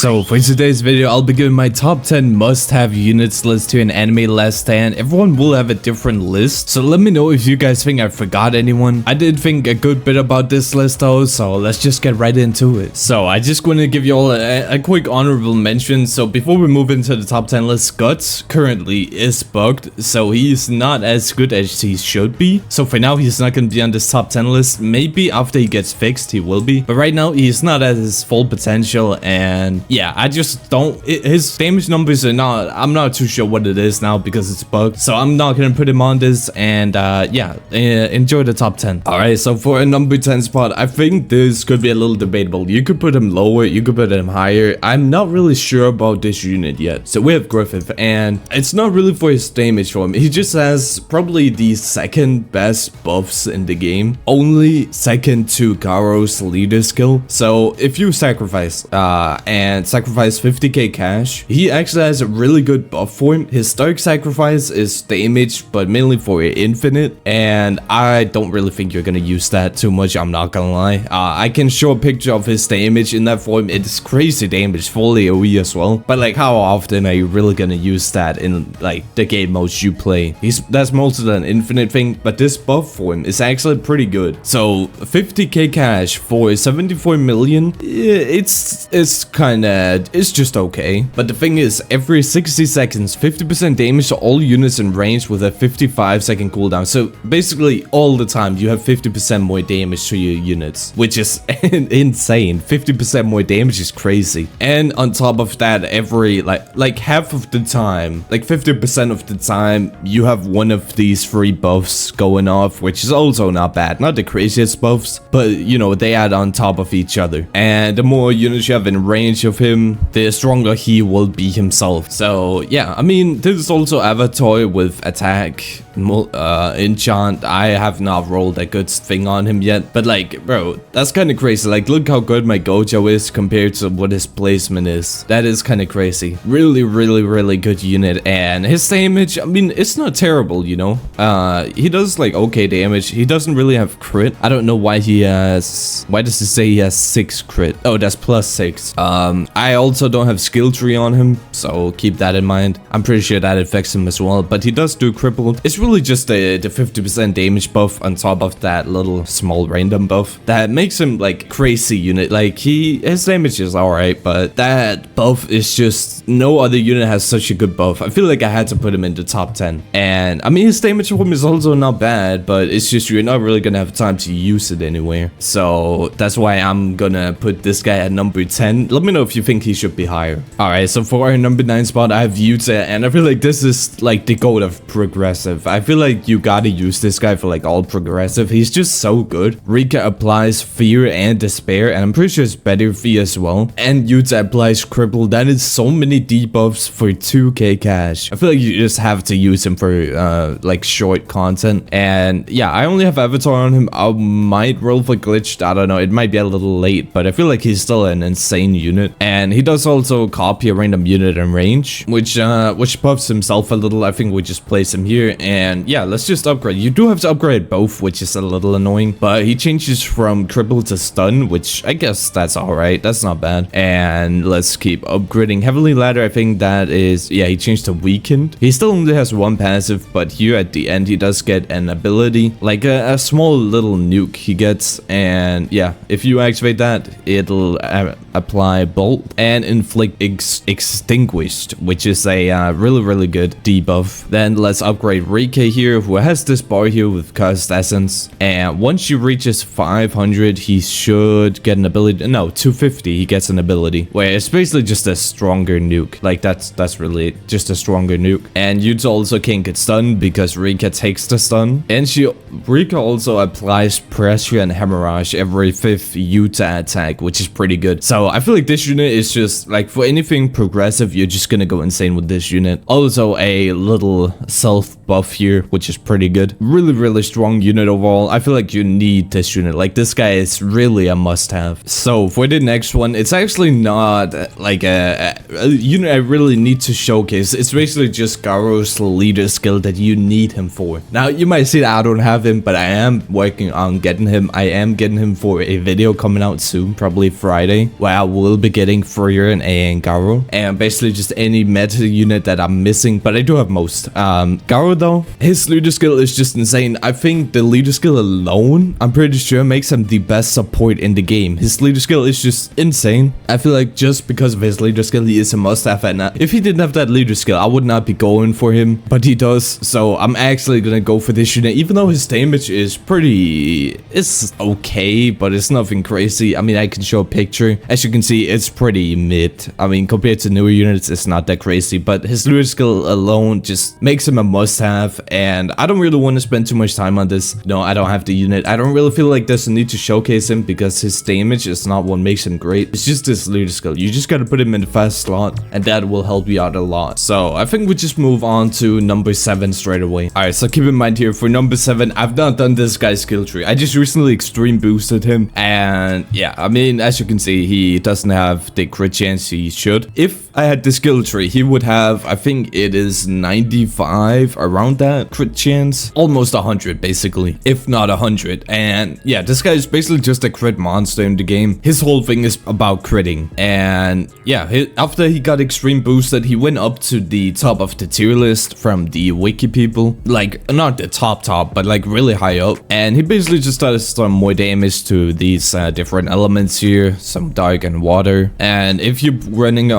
So for today's video, I'll be giving my top 10 must-have units list here in AnimeLastStand. Everyone will have a different list, so let me know if you guys think I forgot anyone. I did think a good bit about this list though, so let's just get right into it. So I just want to give you all a quick honorable mention. So before we move into the top 10 list, Guts currently is bugged, so he's not as good as he should be. So for now, he's not going to be on this top 10 list. Maybe after he gets fixed, he will be. But right now, he's not at his full potential, and yeah, I just don't, his damage numbers are not, I'm not too sure what it is now because it's bugged. So I'm not going to put him on this, and yeah, enjoy the top 10. Alright, so for a number 10 spot, I think this could be a little debatable. You could put him lower, you could put him higher. I'm not really sure about this unit yet. So we have Griffith, and it's not really for his damage form. He just has probably the second best buffs in the game, only second to Garo's leader skill. So if you sacrifice and sacrifice 50k cash, he actually has a really good buff for him. His Dark Sacrifice is damage, but mainly for infinite, and I don't really think you're gonna use that too much, I'm not gonna lie. I can show a picture of his damage in that form. It's crazy damage, full AoE as well, but like how often are you really gonna use that in like the game modes you play? That's mostly an infinite thing, but this buff for him is actually pretty good. So 50k cash for 74 million, it's just okay. But the thing is, every 60 seconds 50% damage to all units in range with a 55-second cooldown. So basically all the time you have 50% more damage to your units, which is insane. 50% more damage is crazy. And on top of that, every like half of the time, like 50% of the time, you have one of these three buffs going off, which is also not bad. Not the craziest buffs, but you know, they add on top of each other. And the more units you have in range of him, the stronger he will be himself. So yeah, I mean, this is also Avatar with attack, enchant. I have not rolled a good thing on him yet, but like, bro, that's kind of crazy. Like, look how good my Gojo is compared to what his placement is. That is kind of crazy. Really good unit. And his damage, I mean, it's not terrible, you know. He does like okay damage. He doesn't really have crit. I don't know why he has, why does it say he has 6 crit? Oh, that's +6. I also don't have skill tree on him, so keep that in mind. I'm pretty sure that affects him as well, but he does do crippled. It's really just the 50% damage buff on top of that little small random buff that makes him like crazy unit. Like his damage is alright, but that buff is just, no other unit has such a good buff. I feel like I had to put him in the top 10. And I mean, his damage form is also not bad, but it's just you're not really gonna have time to use it anywhere. So that's why I'm gonna put this guy at number 10. Let me know if you think he should be higher. Alright, so for our number 9 spot, I have Yuta, and I feel like this is like the goat of progressive. I feel like you gotta use this guy for like all progressive. He's just so good. Rika applies fear and despair, and I'm pretty sure it's better fear as well. And Yuta applies cripple. That is so many debuffs for 2k cash. I feel like you just have to use him for like short content. And yeah, I only have Avatar on him. I might roll for glitched. I don't know. It might be a little late, but I feel like he's still an insane unit. And he does also copy a random unit in range, which buffs himself a little. I think we just place him here. And yeah, let's just upgrade. You do have to upgrade both, which is a little annoying, but he changes from cripple to stun, which I guess that's all right. That's not bad. And let's keep upgrading. Heavily ladder, I think that is, yeah, he changed to weakened. He still only has one passive, but here at the end he does get an ability, like a small little nuke he gets. And yeah, if you activate that, it'll apply bolt and inflict extinguished, which is a really good debuff. Then let's upgrade Rika here, who has this bar here with cursed essence, and once she reaches 500 he should get an ability. No, 250 he gets an ability where it's basically just a stronger nuke. Like that's really just a stronger nuke. And Yuta also can't get stunned because Rika takes the stun, and Rika also applies pressure and hemorrhage every 5th Yuta attack, which is pretty good. So I feel like this unit is just like, for anything progressive, you're just gonna go insane with this unit. Also a little self buff here, which is pretty good. Really strong unit overall. I feel like you need this unit. Like, this guy is really a must-have. So for the next one, it's actually not like a unit I really need to showcase. It's basically just Garo's leader skill that you need him for. Now you might see that I don't have him, but I am working on getting him. I am getting him for a video coming out soon, probably Friday, where why I will be getting Frieren and Garo, and basically just any meta unit that I'm missing, but I do have most. Garo though, his leader skill is just insane. I think the leader skill alone, I'm pretty sure, makes him the best support in the game. His leader skill is just insane. I feel like just because of his leader skill, he is a must-have, and if he didn't have that leader skill, I would not be going for him, but he does, so I'm actually gonna go for this unit, even though his damage is it's okay, but it's nothing crazy. I mean, I can show a picture. As you can see, it's pretty mid. I mean, compared to newer units, it's not that crazy, but his leader skill alone just makes him a must-have, and I don't really want to spend too much time on this. No, I don't have the unit. I don't really feel like there's a need to showcase him because his damage is not what makes him great. It's just his leader skill. You just gotta put him in the fast slot, and that will help you out a lot. So I think we just move on to number 7 straight away. Alright, so keep in mind here, for number 7, I've not done this guy's skill tree. I just recently extreme boosted him, and yeah, I mean, as you can see, he doesn't have the crit chance he should. If I had the skill tree, he would have, I think it is 95, around that crit chance, almost 100 basically, if not 100. And yeah, this guy is basically just a crit monster in the game. His whole thing is about critting, and yeah, after he got extreme boosted, he went up to the top of the tier list from the wiki people, like not the top, but like really high up, and he basically just started some more damage to these different elements here, some dark and water. And if you're running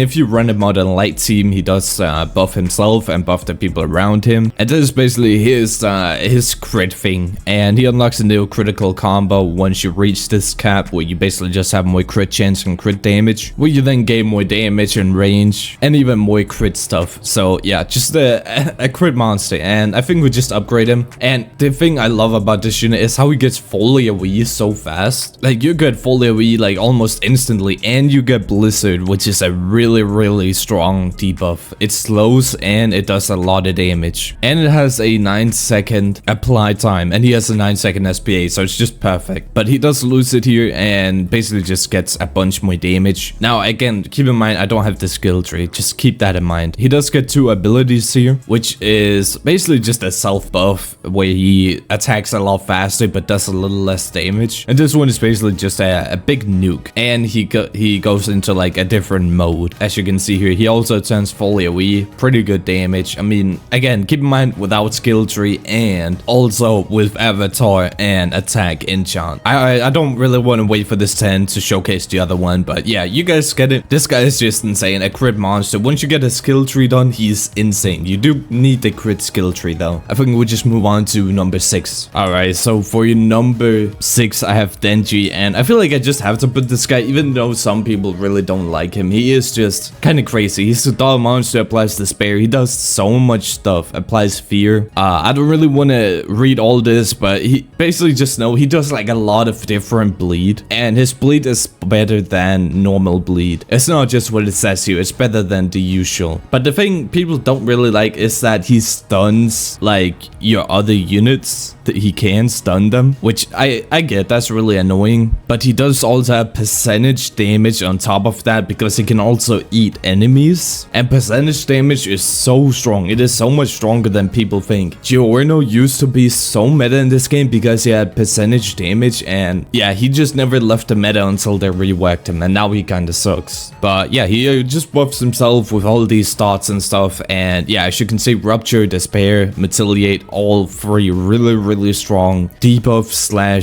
if you run him on a light team, he does buff himself and buff the people around him, and this is basically his crit thing, and he unlocks a new critical combo once you reach this cap, where you basically just have more crit chance and crit damage, where you then gain more damage and range and even more crit stuff. So yeah, just a crit monster, and I think we just upgrade him. And the thing I love about this unit is how he gets fully AoE so fast. Like, you get full AoE like almost instantly, and you get Blizzard, which is a really strong debuff. It slows and it does a lot of damage, and it has a 9-second apply time, and he has a 9-second SPA, so it's just perfect. But he does lose it here and basically just gets a bunch more damage. Now again, keep in mind, I don't have the skill tree, just keep that in mind. He does get 2 abilities here, which is basically just a self buff where he attacks a lot faster but does a little less damage, and this one is basically just a big nuke, and he goes into like a different mode. As you can see here, he also turns full AoE, pretty good damage. I mean, again, keep in mind, without skill tree and also with avatar and attack enchant. I don't really want to wait for this 10 to showcase the other one, but yeah, you guys get it. This guy is just insane, a crit monster. Once you get a skill tree done, he's insane. You do need the crit skill tree though. I think we'll just move on to number 6. Alright, so for your number 6, I have Denji, and I feel like I just have to put this guy, even though some people really don't like him. He is just kind of crazy. He's a doll monster, applies despair. He does so much stuff, applies fear. I don't really want to read all this, but he basically just know he does like a lot of different bleed, and his bleed is better than normal bleed. It's not just what it says here, it's better than the usual. But the thing people don't really like is that he stuns like your other units. He can stun them, which I get, that's really annoying, but he does also have percentage damage on top of that, because he can also eat enemies, and percentage damage is so strong. It is so much stronger than people think. Giorno used to be so meta in this game because he had percentage damage, and yeah, he just never left the meta until they reworked him, and now he kinda sucks. But yeah, he just buffs himself with all these stats and stuff, and yeah, as you can see, Rupture, Despair, Metiliate, all 3 really strong debuff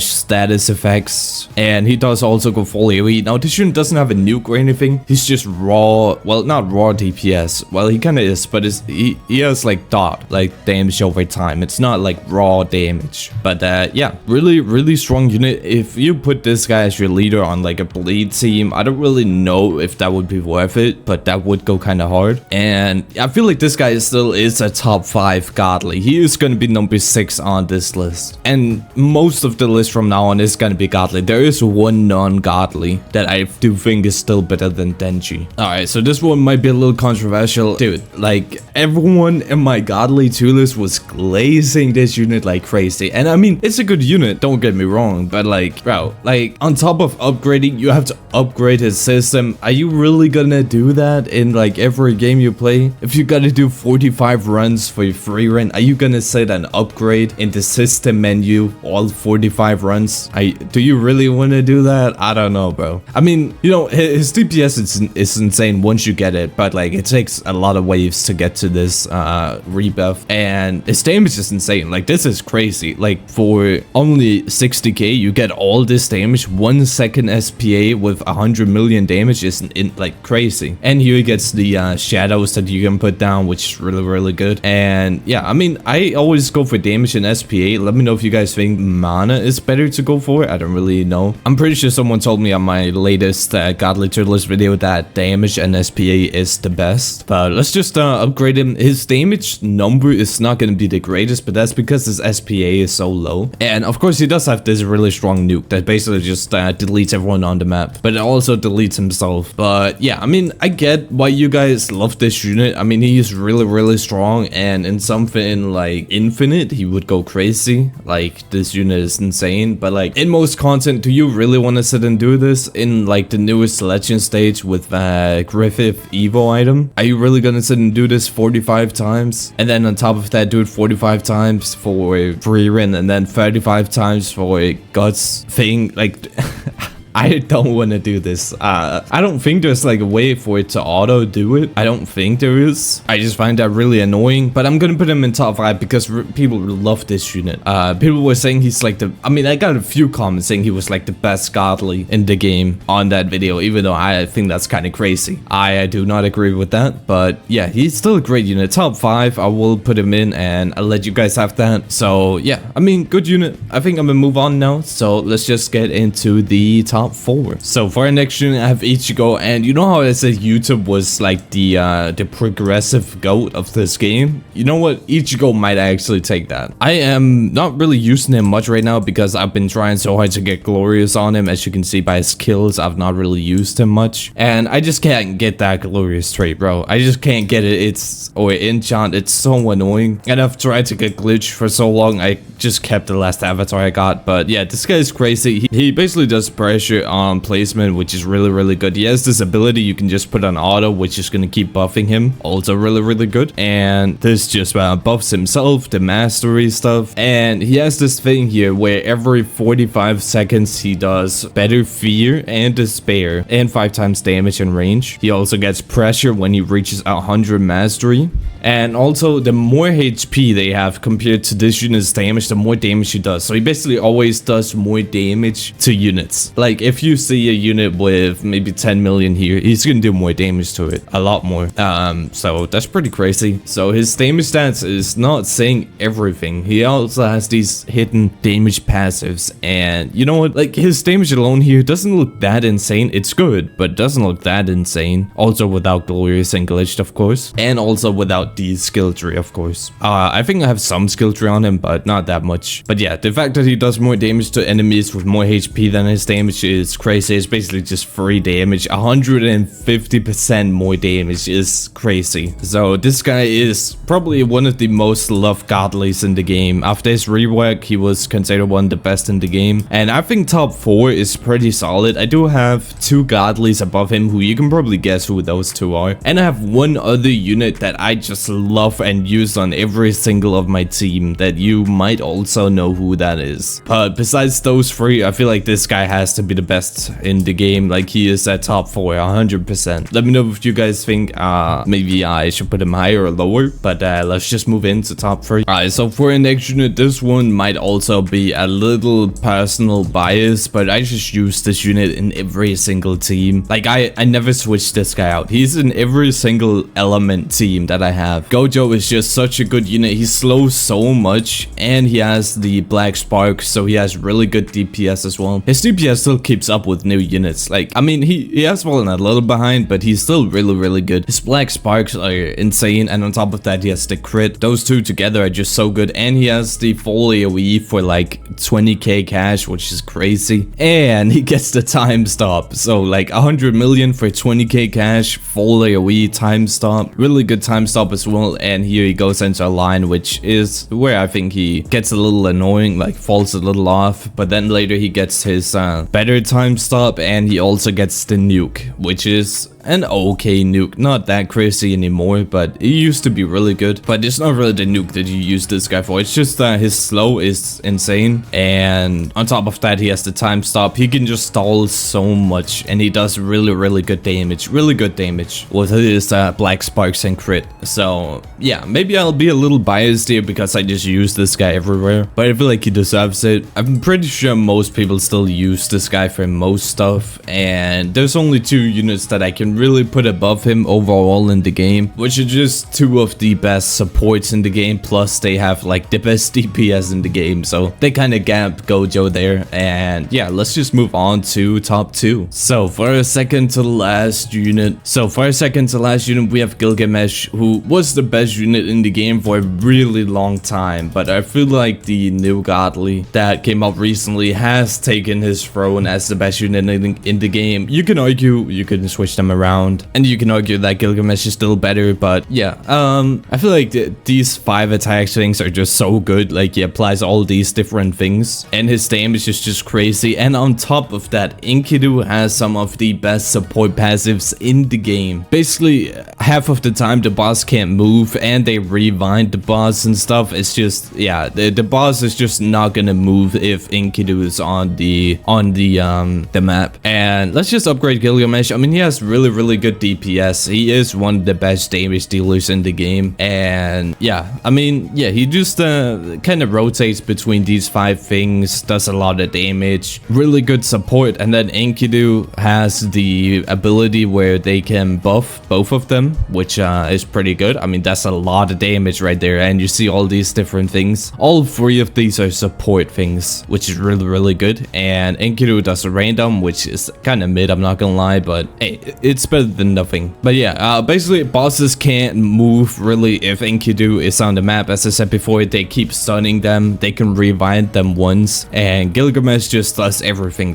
/ status effects, and he does also go full AoE. Now this unit doesn't have a nuke or anything, he's just raw, well, not raw DPS, well, he kinda is, but he has like dot, like damage over time. It's not like raw damage, but yeah, really strong unit. If you put this guy as your leader on like a bleed team, I don't really know if that would be worth it, but that would go kind of hard. And I feel like this guy still is a top 5 godly. He is going to be number 6 on this list, and most of the list from now on is going to be godly. There is one non-godly that I do think is still better than Denji. Alright, so this one might be a little controversial. Dude, like, everyone in my godly 2 list was glazing this unit like crazy, and I mean, it's a good unit, don't get me wrong, but like, bro, like, on top of upgrading, you have to upgrade his system. Are you really gonna do that in like every game you play? If you gotta do 45 runs for your free run, are you gonna set an upgrade in the system system menu all 45 runs. Do you really want to do that? I don't know, bro. I mean, you know, his DPS is insane once you get it, but like it takes a lot of waves to get to this rebuff, and his damage is insane. Like this is crazy. Like for only 60k you get all this damage, 1 second SPA with 100 million damage is like crazy. And here he gets the shadows that you can put down, which is really good. And yeah, I mean, I always go for damage and SPA. Let me know if you guys think mana is better to go for. I don't really know. I'm pretty sure someone told me on my latest godly tier list video that damage and SPA is the best, but let's just upgrade him. His damage number is not going to be the greatest, but that's because his SPA is so low. And of course he does have this really strong nuke that basically just deletes everyone on the map, but it also deletes himself. But yeah, I mean, I get why you guys love this unit. I mean, he is really strong, and in something like Infinite he would go crazy. Like this unit is insane, but like in most content, do you really want to sit and do this in like the newest legend stage with Griffith Evo item? Are you really gonna sit and do this 45 times, and then on top of that do it 45 times for free run, and then 35 times for God's thing? Like I don't want to do this. I don't think there's like a way for it to auto do it. I don't think there is. I just find that really annoying, but I'm gonna put him in top 5 because people love this unit. People were saying he's like the, I mean, I got a few comments saying he was like the best godly in the game on that video, even though I think that's kind of crazy. I do not agree with that, but yeah, he's still a great unit. Top 5, I will put him in, and I'll let you guys have that. So yeah, I mean, good unit. I think I'm gonna move on now. So let's just get into the top 4. So for our next unit, I have Ichigo, and you know how I said YouTube was like the progressive goat of this game? You know what? Ichigo might actually take that. I am not really using him much right now because I've been trying so hard to get glorious on him. As you can see by his kills, I've not really used him much, and I just can't get that glorious trait, bro. I just can't get it. Or enchant. It's so annoying, and I've tried to get glitch for so long. I just kept the last avatar I got. But yeah, this guy is crazy. He basically does pressure on placement, which is really good. He has this ability you can just put on auto, which is going to keep buffing him, also really good. And this just buffs himself, the mastery stuff. And he has this thing here where every 45 seconds he does better fear and despair and 5 times damage and range. He also gets pressure when he reaches 100 mastery. And also, the more HP they have compared to this unit's damage, the more damage he does. So he basically always does more damage to units. Like if you see a unit with maybe 10 million here, he's gonna do more damage to it, a lot more. So that's pretty crazy. So his damage stats is not saying everything. He also has these hidden damage passives, and you know what, like his damage alone here doesn't look that insane. It's good, but doesn't look that insane. Also without glorious and glitched, of course, and also without the skill tree, of course. I think I have some skill tree on him, but not that much. But yeah, the fact that he does more damage to enemies with more HP than his damage is crazy. It's basically just free damage. 150% more damage is crazy. So this guy is probably one of the most loved godlies in the game. After his rework, he was considered one of the best in the game, and I think top 4 is pretty solid. I do have 2 godlies above him who you can probably guess who those 2 are, and I have one other unit that I just love and use on every single of my team that you might also know who that is. But besides those 3, I feel like this guy has to be the best in the game. Like he is at top 4 100%. Let me know if you guys think maybe I should put him higher or lower, but let's just move into top 3. Alright, so for our next unit, this one might also be a little personal bias, but I just use this unit in every single team. Like I never switch this guy out. He's in every single element team that I have. Gojo is just such a good unit. He slows so much, and he has the black spark, so he has really good DPS as well. His DPS still keeps up with new units. Like, I mean, he has fallen a little behind, but he's still really good. His black sparks are insane, and on top of that, he has the crit. Those 2 together are just so good, and he has the full AoE for like 20k cash, which is crazy, and he gets the time stop. So like 100 million for 20k cash, full AoE, time stop, really good time stop as well. And here he goes into a line, which is where I think he gets a little annoying, like falls a little off, but then later he gets his better time stop, and he also gets the nuke, which is an okay nuke. Not that crazy anymore, but it used to be really good. But it's not really the nuke that you use this guy for. It's just that his slow is insane. And on top of that, he has the time stop. He can just stall so much. And he does really good damage. Really good damage with his black sparks and crit. So yeah, maybe I'll be a little biased here because I just use this guy everywhere. But I feel like he deserves it. I'm pretty sure most people still use this guy for most stuff. And there's only 2 units that I can really put above him overall in the game, which are just 2 of the best supports in the game, plus they have like the best DPS in the game, so they kind of gap Gojo there. And yeah, let's just move on to top 2. So for a second to last unit, we have Gilgamesh, who was the best unit in the game for a really long time, but I feel like the new godly that came out recently has taken his throne as the best unit in the game. You can argue, you can switch them around, and you can argue that Gilgamesh is still better, but yeah, I feel like these 5 attack things are just so good. Like, he applies all these different things, and his damage is just crazy. And on top of that, Enkidu has some of the best support passives in the game. Basically, half of the time the boss can't move, and they rewind the boss and stuff. It's just, yeah, the boss is just not gonna move if Enkidu is on the map. And let's just upgrade Gilgamesh. I mean, he has really good DPS. He is one of the best damage dealers in the game. And yeah, I mean, yeah, he just kind of rotates between these 5 things, does a lot of damage, really good support. And then Enkidu has the ability where they can buff both of them, which is pretty good. I mean, that's a lot of damage right there. And you see all these different things. All 3 of these are support things, which is really good. And Enkidu does a random, which is kind of mid, I'm not gonna lie, but hey, it's better than nothing. But yeah, basically bosses can't move really if Enkidu is on the map. As I said before, they keep stunning them, they can rewind them once, and Gilgamesh just does everything.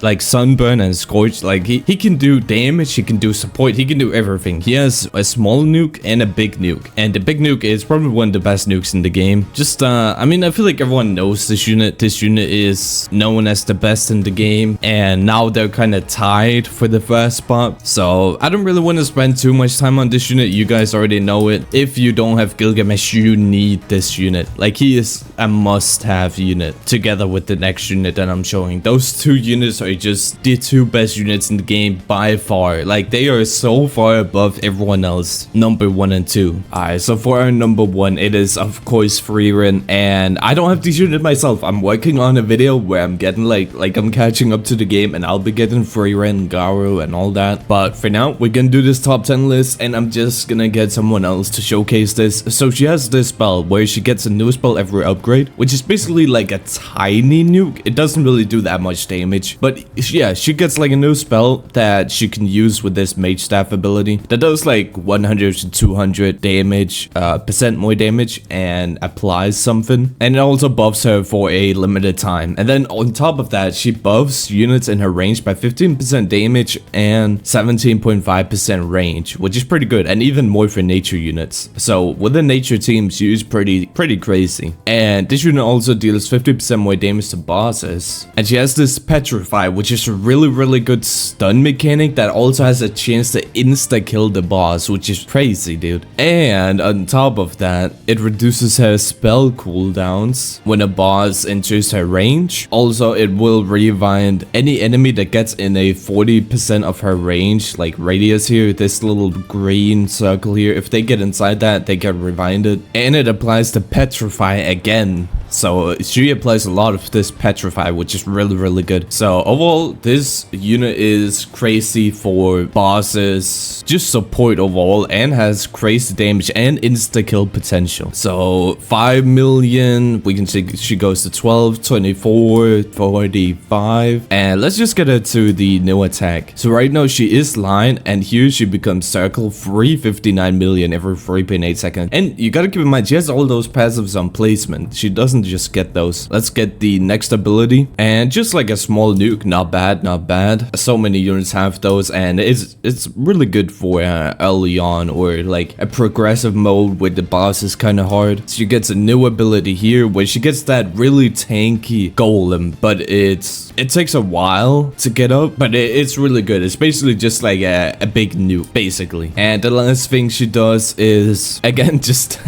Like sunburn and scorch, like he can do damage, he can do support, he can do everything. He has a small nuke and a big nuke, and the big nuke is probably one of the best nukes in the game. Just I mean, I feel like everyone knows this unit. This unit is known as the best in the game, and now they're kind of tied for the first spot. So I don't really want to spend too much time on this unit. You guys already know it. If you don't have Gilgamesh, you need this unit. Like, he is a must-have unit together with the next unit that I'm showing. Those 2 units are just the 2 best units in the game by far. Like, they are so far above everyone else. Number 1 and 2. Alright, so for our number 1, it is of course Rena, and I don't have this unit myself. I'm working on a video where I'm getting like I'm catching up to the game, and I'll be getting Rena, Garo, and all that. But for now, we're gonna do this top 10 list, and I'm just gonna get someone else to showcase this. So she has this spell where she gets a new spell every upgrade, which is basically like a tiny nuke. It doesn't really do that much damage, but yeah, she gets like a new spell that she can use with this mage staff ability that does like 100 to 200 damage, percent more damage, and applies something, and it also buffs her for a limited time. And then on top of that, she buffs units in her range by 15% damage and 17.5% range, which is pretty good, and even more for nature units. So with the nature team, she is pretty crazy. And this unit also deals 50% more damage to bosses, and she has this petrify, which is a really good stun mechanic that also has a chance to insta kill the boss, which is crazy, dude. And on top of that, it reduces her spell cooldowns when a boss enters her range. Also, it will rewind any enemy that gets in a 40% of her range, like radius here, this little green circle here. If they get inside that, they get rewinded. And it applies to petrify again. So she applies a lot of this petrify, which is really good. So overall, this unit is crazy for bosses, just support overall, and has crazy damage and insta kill potential. So 5 million, we can see she goes to 12, 24, 45, and let's just get her to the new attack. So right now she is line, and here she becomes circle, 359 million every 3.8 seconds. And you gotta keep in mind, she has all those passives on placement. She doesn't just get those. Let's get the next ability, and just like a small nuke, not bad, not bad. So many units have those, and it's really good for early on, or like a progressive mode where the boss is kind of hard. She gets a new ability here where she gets that really tanky golem, but it takes a while to get up, but it's really good. It's basically just like a big nuke, basically. And the last thing she does is, again, just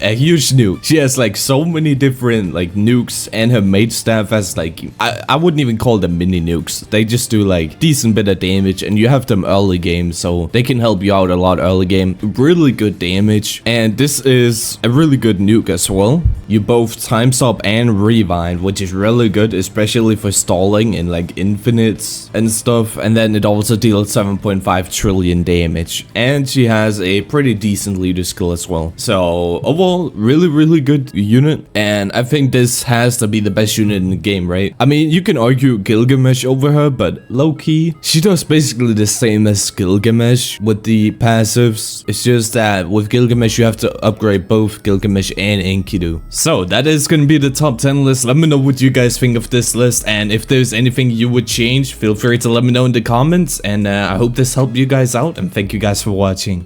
a huge nuke. She has like so many different like nukes, and her mage staff has like, I wouldn't even call them mini nukes. They just do like decent bit of damage, and you have them early game, so they can help you out a lot early game. Really good damage, and this is a really good nuke as well. You both time stop and rewind, which is really good, especially for stalling in like infinites and stuff. And then it also deals 7.5 trillion damage, and she has a pretty decent leader skill as well. So overall, really good unit, and I think this has to be the best unit in the game, right? I mean, you can argue Gilgamesh over her, but low-key, she does basically the same as Gilgamesh with the passives. It's just that with Gilgamesh, you have to upgrade both Gilgamesh and Enkidu. So that is gonna be the top 10 list. Let me know what you guys think of this list, and if there's anything you would change, feel free to let me know in the comments. And I hope this helped you guys out, and thank you guys for watching.